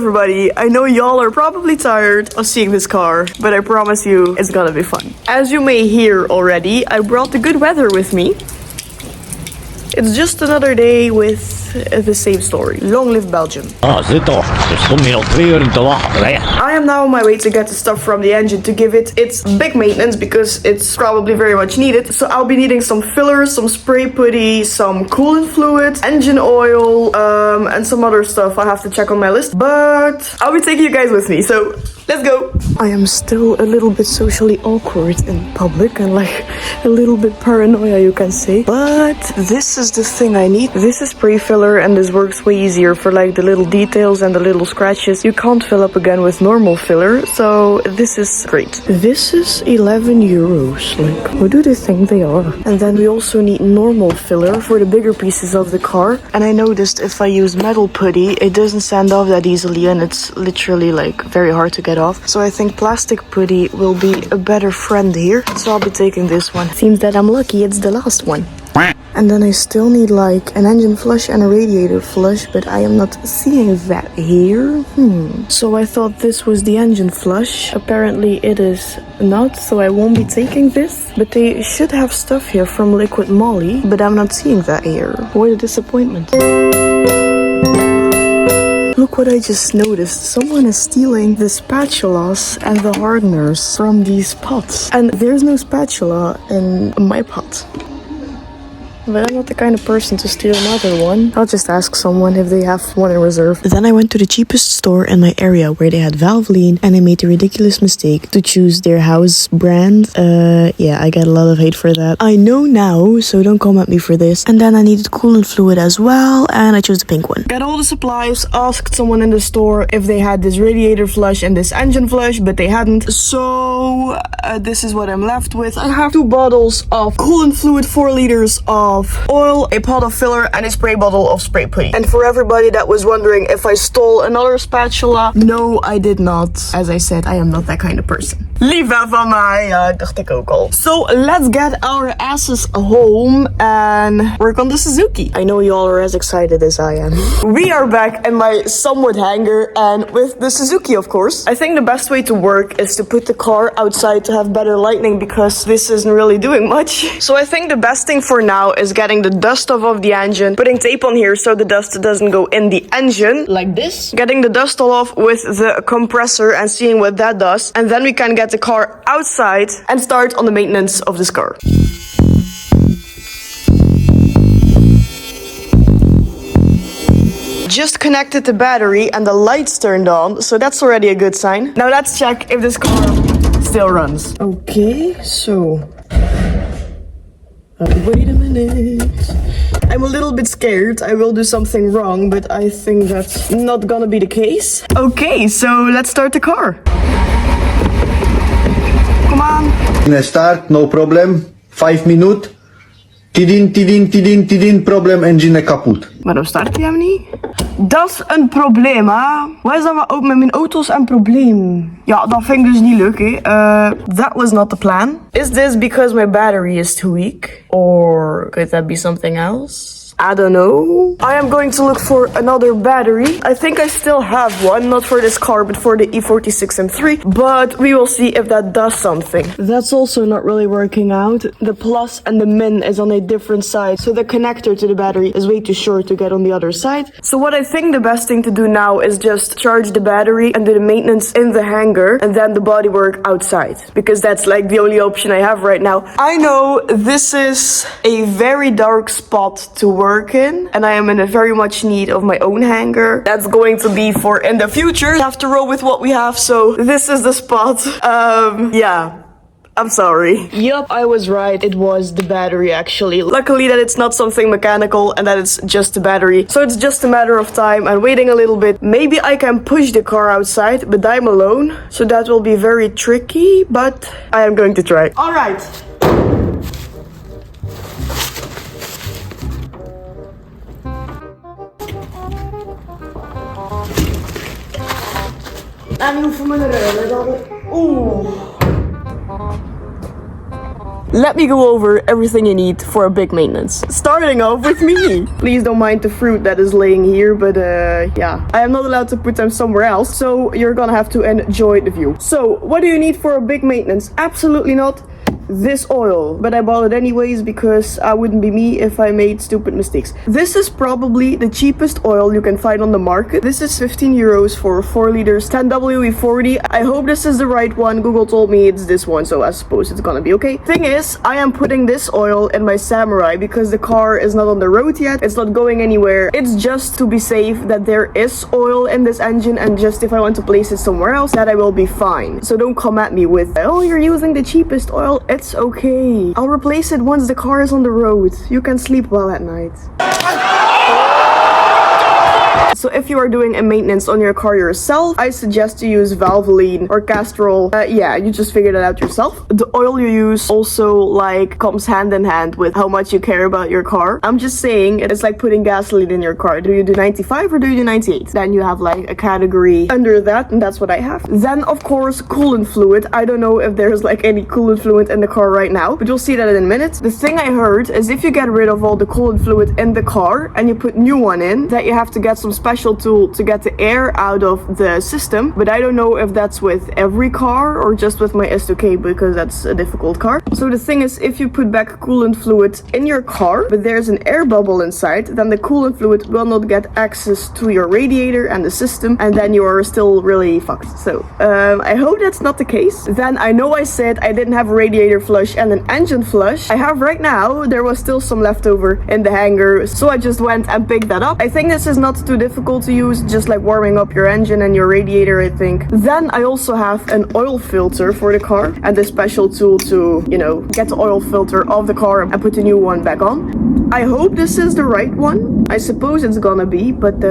everybody, I know y'all are probably tired of seeing this car, but I promise you it's gonna be fun. As you may hear already, I brought the good weather with me. It's just another day with the same story. Long live Belgium. I am now on my way to get the stuff from the engine to give it its big maintenance because it's probably very much needed. So I'll be needing some fillers, some spray putty, some coolant fluid, engine oil, and some other stuff I have to check on my list. But I'll be taking you guys with me, so let's go. I am still a little bit socially awkward in public and like a little bit paranoia, you can say. But this is the thing I need. This is spray filler and this works way easier for like the little details and the little scratches. You can't fill up again with normal filler, so this is great. This is 11 euros. Like, what do they think they are? And then we also need normal filler for the bigger pieces of the car. And I noticed if I use metal putty, it doesn't sand off that easily and it's literally like very hard to get off. So I think plastic putty will be a better friend here. So I'll be taking this one. Seems that I'm lucky it's the last one. And then I still need like an engine flush and a radiator flush, but I am not seeing that here. So I thought this was the engine flush. Apparently it is not, so I won't be taking this. But they should have stuff here from Liquid Moly, but I'm not seeing that here. What a disappointment. Look what I just noticed. Someone is stealing the spatulas and the hardeners from these pots. And there's no spatula in my pot. But I'm not the kind of person to steal another one. I'll just ask someone if they have one in reserve. Then I went to the cheapest store in my area where they had Valvoline, and I made the ridiculous mistake to choose their house brand. Yeah, I get a lot of hate for that. I know now, so don't come at me for this. And then I needed coolant fluid as well, and I chose the pink one. Got all the supplies, asked someone in the store if they had this radiator flush and this engine flush, but they hadn't. So this is what I'm left with. I have 2 bottles of coolant fluid, 4 liters of oil, a pot of filler, and a spray bottle of spray putty. And for everybody that was wondering if I stole another spatula, no, I did not. As I said, I am not that kind of person. Lieve van mij, dacht ik ook al. So let's get our asses home and work on the Suzuki. I know you all are as excited as I am. We are back in my somewhat hangar and with the Suzuki, of course. I think the best way to work is to put the car outside to have better lighting because this isn't really doing much. So I think the best thing for now is getting the dust off of the engine, putting tape on here so the dust doesn't go in the engine, like this. Getting the dust all off with the compressor and seeing what that does. And then we can get the car outside and start on the maintenance of this car. Just connected the battery and the lights turned on, so that's already a good sign. Now let's check if this car still runs. Okay, so... wait a minute. I'm a little bit scared. I will do something wrong, but I think that's not gonna be the case. Okay, so let's start the car. Come on. Start, no problem. 5 minutes. Tidin, problem, engine kapot. Waarom start hij hem niet? Dat is een probleem, hè? Wat is dat ook met mijn auto's een probleem? Ja, dat vind ik dus niet leuk, hè? That was not the plan. Is this because my battery is too weak? Or could that be something else? I don't know. I am going to look for another battery. I think I still have one, not for this car, but for the E46 M3. But we will see if that does something. That's also not really working out. The plus and the min is on a different side, so the connector to the battery is way too short to get on the other side. So what I think the best thing to do now is just charge the battery and do the maintenance in the hangar and then the bodywork outside, because that's like the only option I have right now. I know this is a very dark spot to work in, and I am in a very much need of my own hangar. That's going to be for in the future. We have to roll with what we have, so this is the spot. Yeah. I'm sorry. Yup, I was right. It was the battery, actually. Luckily that it's not something mechanical and that it's just the battery. So it's just a matter of time and waiting a little bit. Maybe I can push the car outside, but I'm alone. So that will be very tricky, but I am going to try. All right. En nu hoeven we de ruimte dan. Oeh. let me go over everything you need for a big maintenance. Starting off with me. Please don't mind the fruit that is laying here, but yeah. I am not allowed to put them somewhere else, so you're gonna have to enjoy the view. So, what do you need for a big maintenance? Absolutely not this oil, but I bought it anyways because I wouldn't be me if I made stupid mistakes. This is probably the cheapest oil you can find on the market. This is 15 euros for 4 liters, 10WE40. I hope this is the right one. Google told me it's this one, so I suppose it's gonna be okay. Thing is, I am putting this oil in my Samurai because the car is not on the road yet. It's not going anywhere. It's just to be safe that there is oil in this engine, and just if I want to place it somewhere else, that I will be fine. So don't come at me with, oh, you're using the cheapest oil. It's okay. I'll replace it once the car is on the road. You can sleep well at night. So if you are doing a maintenance on your car yourself, I suggest you use Valvoline or Castrol. Yeah, you just figure that out yourself. The oil you use also like comes hand in hand with how much you care about your car. I'm just saying it's like putting gasoline in your car. Do you do 95 or do you do 98? Then you have like a category under that, and that's what I have. Then of course coolant fluid. I don't know if there's like any coolant fluid in the car right now, but you'll see that in a minute. The thing I heard is if you get rid of all the coolant fluid in the car and you put new one in, that you have to get some special tool to get the air out of the system, but I don't know if that's with every car or just with my S2K because that's a difficult car. So the thing is, if you put back coolant fluid in your car, but there's an air bubble inside, then the coolant fluid will not get access to your radiator and the system, and then you are still really fucked. So I hope that's not the case. Then I know I said I didn't have a radiator flush and an engine flush. I have right now. There was still some left over in the hanger, so I just went and picked that up. I think this is not too difficult to use, just like warming up your engine and your radiator, I think. Then I also have an oil filter for the car and a special tool to, you know, get the oil filter off the car and put the new one back on. I hope this is the right one. I suppose it's gonna be, but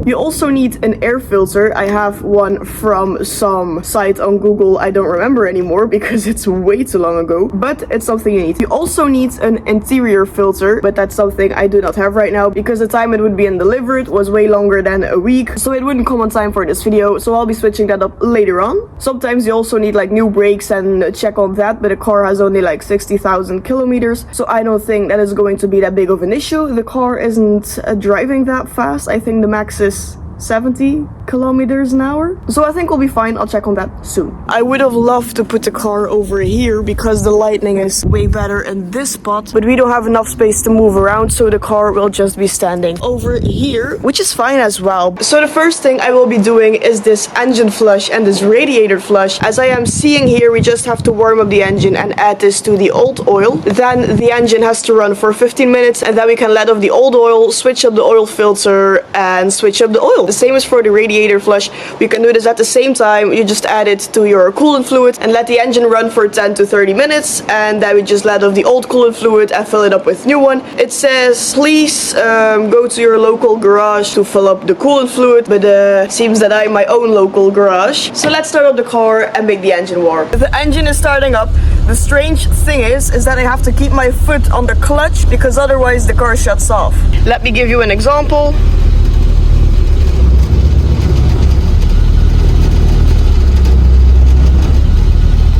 you also need an air filter. I have one from some site on Google. I don't remember anymore because it's way too long ago, but it's something you need. You also need an interior filter, but that's something I do not have right now because the time it would be delivered was way longer than a week, so it wouldn't come on time for this video, so I'll be switching that up later on. Sometimes you also need like new brakes and check on that, but the car has only like 60,000 kilometers, so I don't think that is going to be that big of an issue. The car isn't driving that fast. I think the max is 70 kilometers an hour. So I think we'll be fine. I'll check on that soon. I would have loved to put the car over here because the lighting is way better in this spot, but we don't have enough space to move around, so the car will just be standing over here, which is fine as well. So the first thing I will be doing is this engine flush and this radiator flush. As I am seeing here, we just have to warm up the engine and add this to the old oil. Then the engine has to run for 15 minutes, and then we can let off the old oil, switch up the oil filter, and switch up the oil. The same as for the radiator flush. We can do this at the same time. You just add it to your coolant fluid and let the engine run for 10 to 30 minutes, and then we just let off the old coolant fluid and fill it up with new one. It says please go to your local garage to fill up the coolant fluid, but it seems that I'm my own local garage. So let's start up the car and make the engine warm. The engine is starting up. The strange thing is that I have to keep my foot on the clutch because otherwise the car shuts off. Let me give you an example.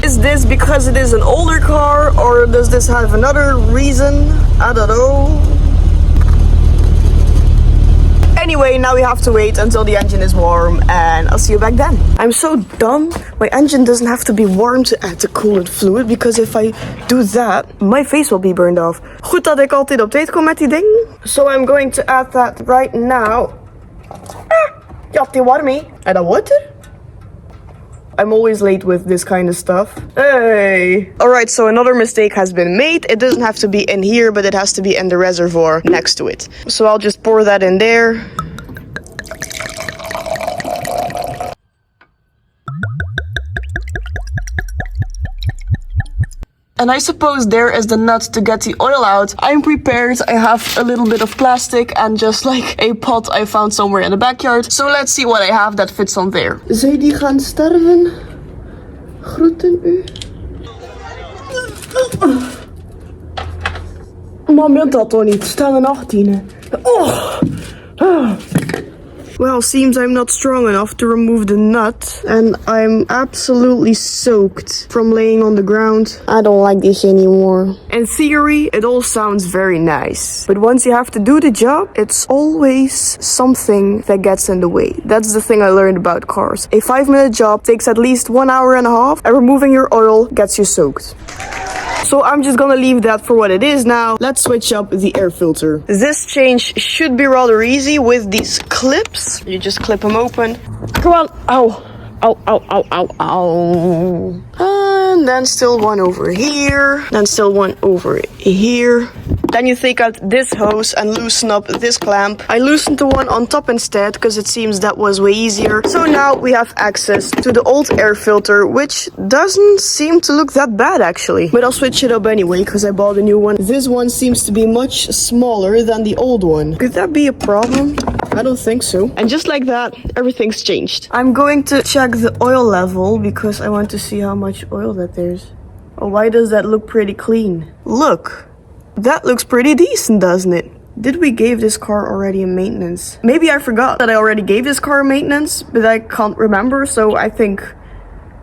Is this because it is an older car, or does this have another reason? I don't know. Anyway, now we have to wait until the engine is warm, and I'll see you back then. I'm so dumb. My engine doesn't have to be warm to add the coolant fluid, because if I do that, my face will be burned off. Goed dat ik altijd op tijd kom met die ding. So I'm going to add that right now. Ja, die warmie. En dat water? I'm always late with this kind of stuff. Hey! Alright, so another mistake has been made. It doesn't have to be in here, but it has to be in the reservoir next to it. So I'll just pour that in there. And I suppose there is the nut to get the oil out. I'm prepared. I have a little bit of plastic and just like a pot I found somewhere in the backyard. So let's see what I have that fits on there. Zou die gaan sterven? Groeten u. Mam, je dat toch niet? Staan er 18. Well, seems I'm not strong enough to remove the nut. And I'm absolutely soaked from laying on the ground. I don't like this anymore. In theory, it all sounds very nice. But once you have to do the job, it's always something that gets in the way. That's the thing I learned about cars. A 5-minute job takes at least 1 hour and a half, and removing your oil gets you soaked. So I'm just gonna leave that for what it is now. Let's switch up the air filter. This change should be rather easy with these clips. You just clip them open. Come on. Ow. Ow, ow, ow, ow, ow. And then still one over here. Then still one over here. Then you take out this hose and loosen up this clamp. I loosened the one on top instead because it seems that was way easier. So now we have access to the old air filter, which doesn't seem to look that bad actually. But I'll switch it up anyway because I bought a new one. This one seems to be much smaller than the old one. Could that be a problem? I don't think so. And just like that, everything's changed. I'm going to check the oil level because I want to see how much oil that there's. Oh, why does that look pretty clean? Look. That looks pretty decent, doesn't it? Did we give this car already a maintenance? Maybe I forgot that I already gave this car a maintenance, but I can't remember, so I think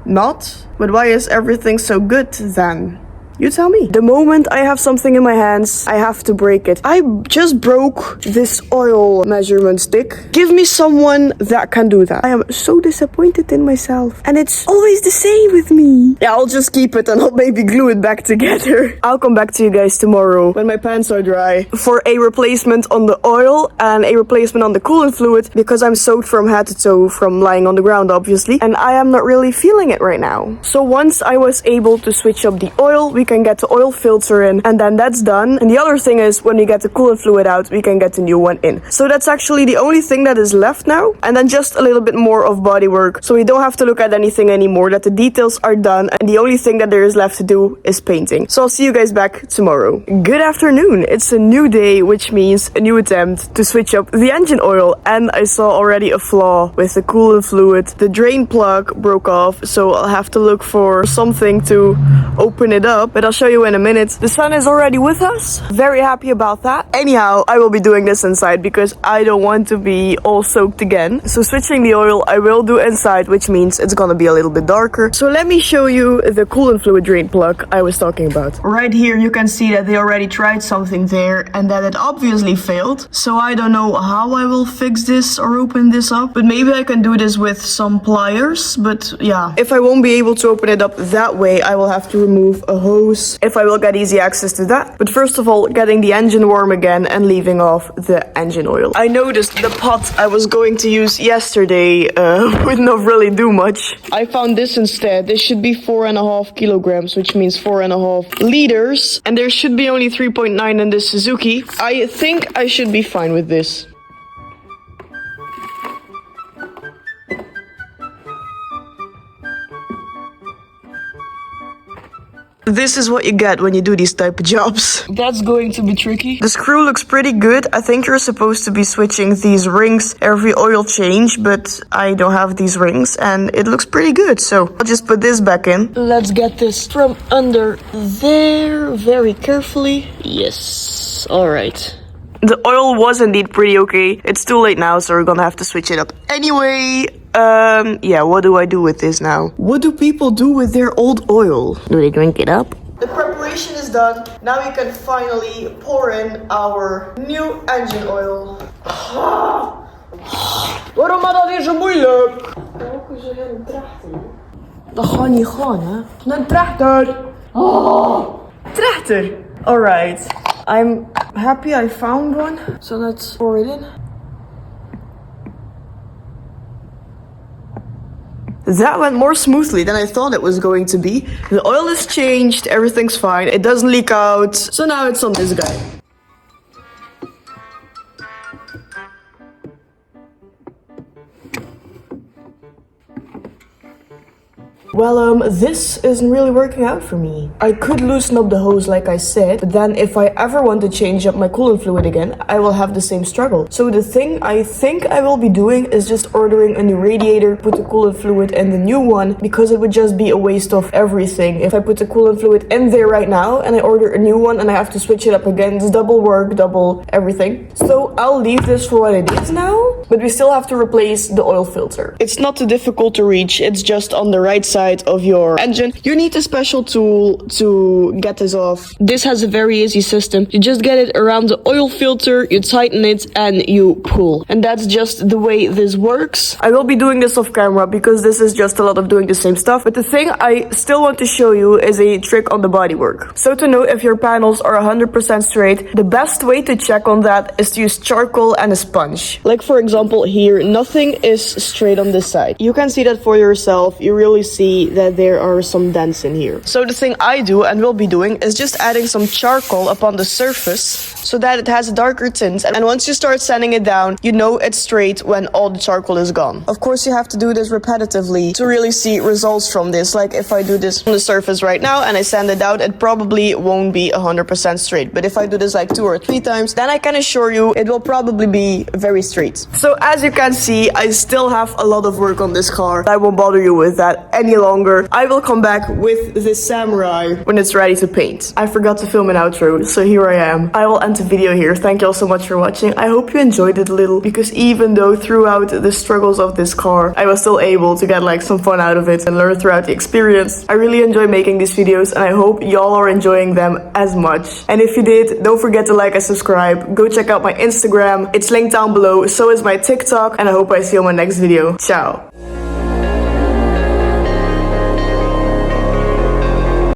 not. But why is everything so good then? You tell me. The moment I have something in my hands, I have to break it. I just broke this oil measurement stick. Give me someone that can do that. I am so disappointed in myself. And it's always the same with me. Yeah, I'll just keep it and I'll maybe glue it back together. I'll come back to you guys tomorrow when my pants are dry for a replacement on the oil and a replacement on the coolant fluid because I'm soaked from head to toe from lying on the ground, obviously. And I am not really feeling it right now. So once I was able to switch up the oil, we can get the oil filter in and then that's done. And the other thing is when we get the coolant fluid out, we can get the new one in. So that's actually the only thing that is left now. And then just a little bit more of body work. So we don't have to look at anything anymore, that the details are done. And the only thing that there is left to do is painting. So I'll see you guys back tomorrow. Good afternoon. It's a new day, which means a new attempt to switch up the engine oil. And I saw already a flaw with the coolant fluid. The drain plug broke off. So I'll have to look for something to open it up. But I'll show you in a minute. The sun is already with us. Very happy about that. Anyhow, I will be doing this inside because I don't want to be all soaked again. So switching the oil I will do inside, which means it's gonna be a little bit darker. So let me show you the coolant fluid drain plug I was talking about. Right here you can see that they already tried something there and that it obviously failed. So I don't know how I will fix this or open this up, but maybe I can do this with some pliers. But yeah, if I won't be able to open it up that way, I will have to remove a hose if I will get easy access to that. But first of all, getting the engine warm again and leaving off the engine oil. I noticed the pot I was going to use yesterday would not really do much. I found this instead. This should be 4.5 kilograms, which means 4.5 liters. And there should be only 3.9 in this Suzuki. I think I should be fine with this. This is what you get when you do these type of jobs. That's going to be tricky. The screw looks pretty good. I think you're supposed to be switching these rings every oil change, but I don't have these rings and it looks pretty good. So I'll just put this back in. Let's get this from under there very carefully. Yes. All right. The oil was indeed pretty okay. It's too late now, so we're gonna have to switch it up. Anyway, yeah, what do I do with this now? What do people do with their old oil? Do they drink it up? The preparation is done. Now we can finally pour in our new engine oil. Waarom gaat dat hier zo moeilijk? Welke is er een trechter? Dat gaat niet gaan, hè? Een trechter! Trechter! Alright. I'm happy I found one. So let's pour it in. That went more smoothly than I thought it was going to be. The oil is changed, everything's fine, it doesn't leak out. So now it's on this guy. Well, this isn't really working out for me. I could loosen up the hose like I said, but then if I ever want to change up my coolant fluid again, I will have the same struggle. So the thing I think I will be doing is just ordering a new radiator, put the coolant fluid in the new one, because it would just be a waste of everything. If I put the coolant fluid in there right now and I order a new one and I have to switch it up again, it's double work, double everything. So I'll leave this for what it is now, but we still have to replace the oil filter. It's not too difficult to reach, it's just on the right side of your engine. You need a special tool to get this off. This has a very easy system. You just get it around the oil filter, you tighten it and you pull. And that's just the way this works. I will be doing this off camera because this is just a lot of doing the same stuff. But the thing I still want to show you is a trick on the bodywork. So to know if your panels are 100% straight, the best way to check on that is to use charcoal and a sponge. Like for example here, nothing is straight on this side. You can see that for yourself. You really see that there are some dents in here. So the thing I do and will be doing is just adding some charcoal upon the surface so that it has a darker tint. And once you start sanding it down, you know it's straight when all the charcoal is gone. Of course, you have to do this repetitively to really see results from this. Like if I do this on the surface right now and I sand it out, it probably won't be 100% straight. But if I do this like 2 or 3 times, then I can assure you it will probably be very straight. So as you can see, I still have a lot of work on this car. I won't bother you with that any longer. I will come back with this Samurai when it's ready to paint. I forgot to film an outro, so here I am. I will end the video here. Thank you all so much for watching. I hope you enjoyed it a little, because even though throughout the struggles of this car, I was still able to get like some fun out of it and learn throughout the experience. I really enjoy making these videos and I hope y'all are enjoying them as much. And if you did, don't forget to like and subscribe. Go check out my Instagram. It's linked down below. So is my TikTok, and I hope I see you on my next video. Ciao.